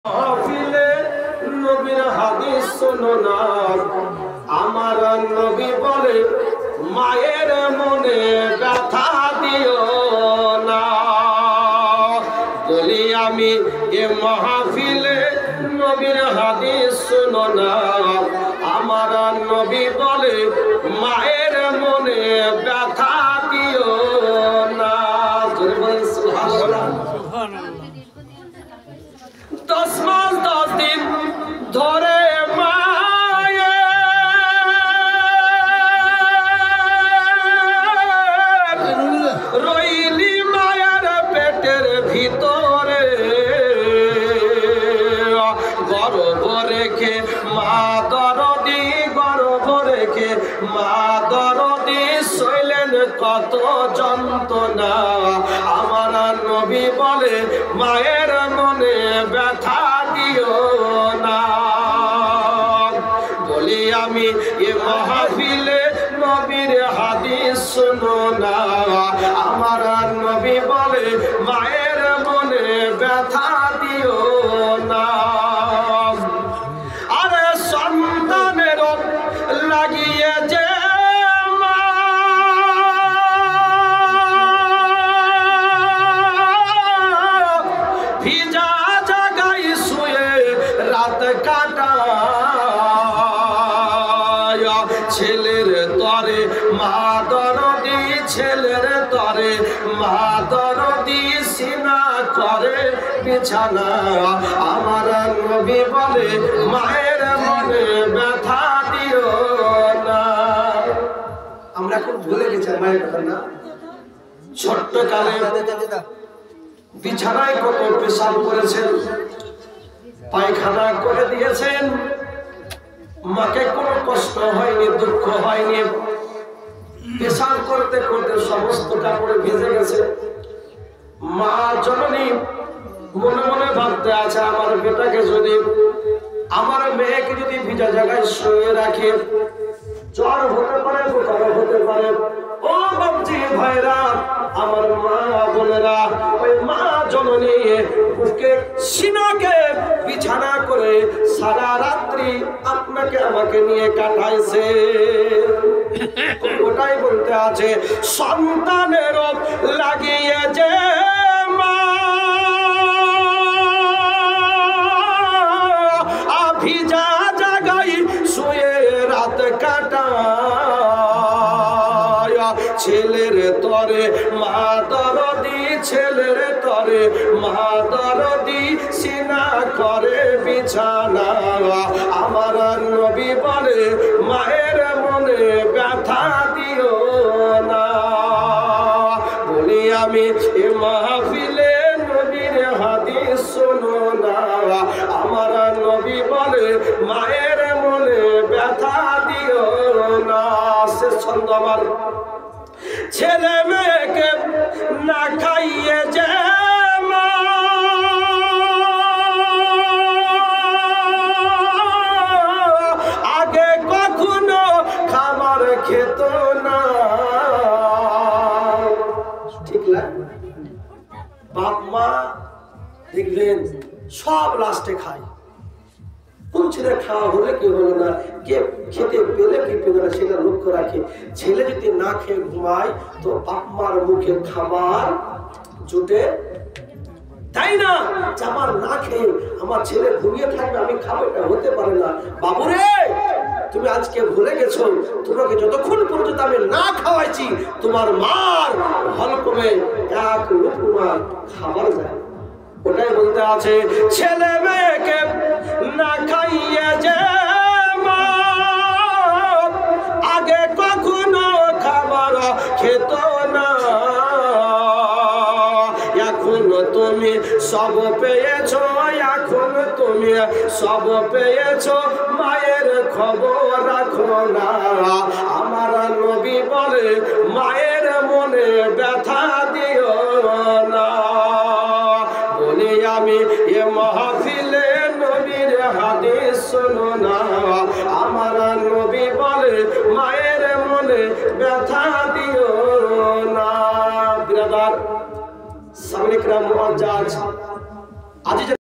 মাহফিলে নবীর হাদিস শোনো না, আমার নবী বলে মায়ের মনে ব্যথা দিও না। বলি আমি এ মাহফিলে নবীর হাদিস শোনো না, আমার নবী বলে মায়ের মনে ব্যথা দিও না। 10 মাস 10 দিন ধরে রইলি মায়ের পেটের ভিতরে, গর্ভ রেখে মা দরদি, গর্ভ রেখে মা দরদি সইলেন কত যন্ত্রণা। আমার নবী বলে মায়ের মনে ব্যথা দিও না। বলি আমি এ মাহফিলে নবীর হাদিস শোনো না, আমার নবী বলে মায়ের মনে ব্যথা দিও না। আরে সন্তানের লাগিয়ে যে ভিজা জায়গায় শুয়ে রাত কাটায়, ছেলের তরে মা দরদি, ছেলের তরে মা দরদি সিনা করে বিছানা। আমার নবী বলে মায়ের মনে ব্যথা দিও না। আমরা এখন ভুলে গেছি মায়ের কথা না। ছোট্ট কালে বিছানায় কত পেশাব করেছেন, পায়খানা করে দিয়েছেন, মাকে কোনো কষ্ট হয়নি, দুঃখ হয়নি। পেশাব করতে করতে সমস্ত কাপড়ে ভিজে গেছে। মা জননী মনে মনে ভাবতে আছে, আমার বেটাকে যদি, আমার মেয়েকে যদি ভিজা জায়গায় শুয়ে রাখে, জ্বর হতে পারে, বোকার হতে পারে। ও বাবজি ভাইরা, আমার মা বোনেরা, ওই মা জননী বুকে সিনাকে বিছানা করে সারা রাত্রি আপনাকে আমাকে নিয়ে কাটাইছে। ওটাই বলতে আছে, সন্তানের লাগিয়ে যে মা ভিজা জায়গায় শুয়ে রাত কাটায়, ছেলের তরে মা দরদি, ছেলের তরে মা দরদি সিনা করে বিছানা। আমার নবী বলে মায়ের মনে ব্যথা দিও না। বলি আমি এ মাহফিলে নবীর হাদিস শোনো না, আমার নবী বলে মায়ের মনে ব্যথা দিও না। শেষ ছন্দ আমার, ছেলে মেয়েকে না খাইয়ে যে মা আগে কখনো খাবার খেত না। ঠিক না? বাপ মা দেখবেন সব লাস্টে খায়। কোন ছেলে খাওয়া হলে কি হলো না, কে খেতে পেলে কি পেলে না সেটা লক্ষ্য রাখে। ছেলে যদি না খেয়ে ঘুমায় তো বাপ মার মুখে খাবার জুটে, তাই না? আমার না খেয়ে আমার ছেলে ঘুমিয়ে থাকবে, আমি খাবো, এটা হতে পারে না। বাবুরে, তুমি আজকে ভুলে গেছো, তোমাকে যতক্ষণ পর্যন্ত আমি না খাওয়াইছি তোমার মার হলকমে এক লুকমা খাবার যায়। ওটাই বলতে আছে, ছেলে মেয়েকে না খাইয়ে যে মা আগে কখনো খাবার খেত না। এখন তুমি সব পেয়েছো, এখন তুমি সব পেয়েছো, মায়ের খবর রাখো না। আমার নবী বলে মায়ের মনে ব্যথা দিও না। বলি আমি এ মাহফিলে নবীর হাদিস শোনো না, আমার নবী বলে মায়ের মনে ব্যথা দিও না। বিরাদার সামনে কিরাম মুআজ্জাজ, আজ